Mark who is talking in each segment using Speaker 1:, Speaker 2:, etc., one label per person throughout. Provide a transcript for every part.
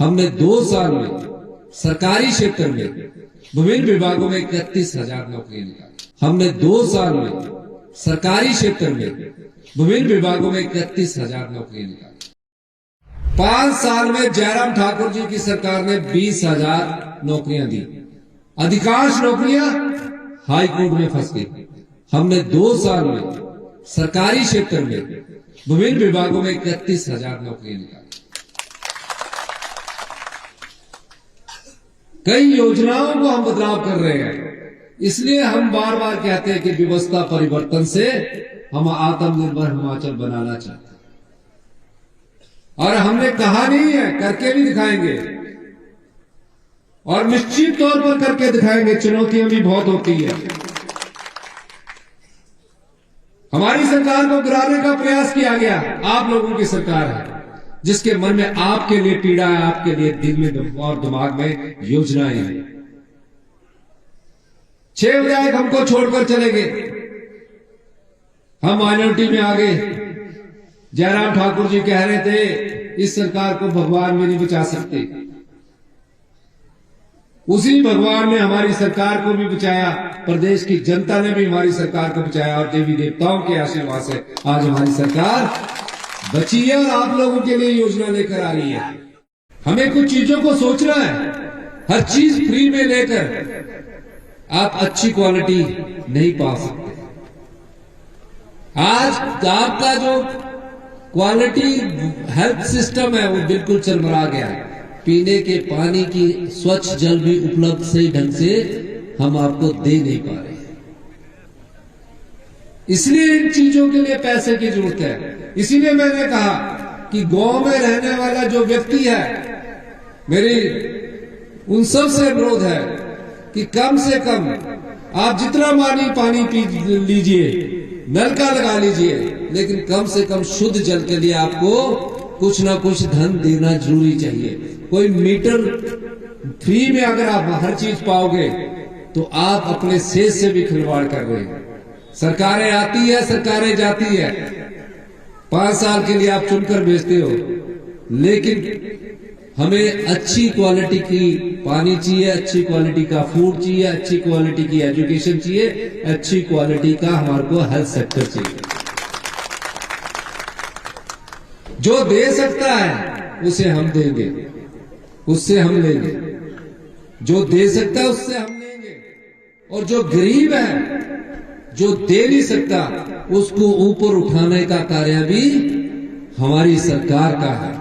Speaker 1: हमने 2 साल में सरकारी क्षेत्र में विभिन्न विभागों में 31,000 नौकरियां निकाली। हमने 2 साल में सरकारी क्षेत्र में विभिन्न विभागों में 31,000 नौकरियां निकाली। 5 साल में जयराम ठाकुर जी की सरकार ने 20,000 नौकरियां दी। अधिकांश नौकरियां हाई कोर्ट में फंस गई। हमने 2 साल में सरकारी क्षेत्र में विभिन्न विभागों में 31,000 नौकरियां निकाली। कई योजनाओं को हम बदलाव कर रहे हैं। इसलिए हम बार बार कहते हैं कि व्यवस्था परिवर्तन से हम आत्मनिर्भर हिमाचल बनाना चाहते हैं, और हमने कहा नहीं है, करके भी दिखाएंगे, और निश्चित तौर पर करके दिखाएंगे। चुनौतियां भी बहुत होती है। हमारी सरकार को गिराने का प्रयास किया गया। आप लोगों की सरकार है जिसके मन में आपके लिए पीड़ा है, आपके लिए दिल में और दिमाग में योजनाएं हैं। 6 विधायक हमको छोड़कर चले गए। हम माइनॉरिटी में आ गए। जयराम ठाकुर जी कह रहे थे इस सरकार को भगवान भी नहीं बचा सकते। उसी भगवान ने हमारी सरकार को भी बचाया, प्रदेश की जनता ने भी हमारी सरकार को बचाया, और देवी देवताओं के आशीर्वाद से आज हमारी सरकार बची है और आप लोगों के लिए योजना लेकर आ रही है। हमें कुछ चीजों को सोचना है। हर चीज फ्री में लेकर आप अच्छी क्वालिटी नहीं पा सकते। आज आपका जो क्वालिटी हेल्थ सिस्टम है वो बिल्कुल चरमरा गया है। पीने के पानी की स्वच्छ जल भी उपलब्ध सही ढंग से हम आपको दे नहीं पा रहे। इसलिए इन चीजों के लिए पैसे की जरूरत है। इसीलिए मैंने कहा कि गांव में रहने वाला जो व्यक्ति है, मेरी उन सब से अनुरोध है कि कम से कम आप जितना पानी पी लीजिए, नल का लगा लीजिए, लेकिन कम से कम शुद्ध जल के लिए आपको कुछ ना कुछ धन देना जरूरी चाहिए। कोई मीटर फ्री में अगर आप हर चीज पाओगे तो आप अपने सेहत से भी खिलवाड़ कर रहे हैं। सरकारें आती है, सरकारें जाती है, 5 साल के लिए आप चुनकर भेजते हो, लेकिन हमें अच्छी क्वालिटी की पानी चाहिए, अच्छी क्वालिटी का फूड चाहिए, अच्छी क्वालिटी की एजुकेशन चाहिए, अच्छी क्वालिटी का हमारे को हेल्थ सेक्टर चाहिए। जो दे सकता है उसे हम देंगे, उससे हम लेंगे। जो दे सकता है उससे हम लेंगे, और जो गरीब है, जो दे नहीं सकता, उसको ऊपर उठाने का कार्य भी हमारी सरकार का है।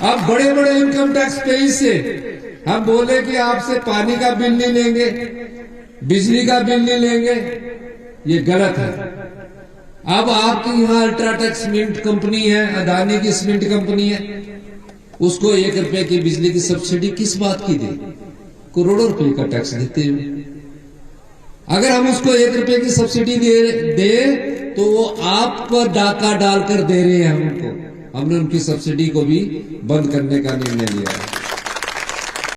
Speaker 1: अब बड़े बड़े इनकम टैक्स पेज से हम बोले कि आपसे पानी का बिल नहीं लेंगे, बिजली का बिल नहीं लेंगे, ये गलत है। अब आपके यहाँ अल्ट्राटेक सीमेंट कंपनी है, अदानी की सीमेंट कंपनी है, उसको 1 रुपए की बिजली की सब्सिडी किस बात की दे? करोड़ों रुपए का टैक्स देते हैं। अगर हम उसको 1 रुपए की सब्सिडी दे तो वो आप पर डाका डालकर दे रहे हैं हमको। हमने उनकी सब्सिडी को भी बंद करने का निर्णय लिया है।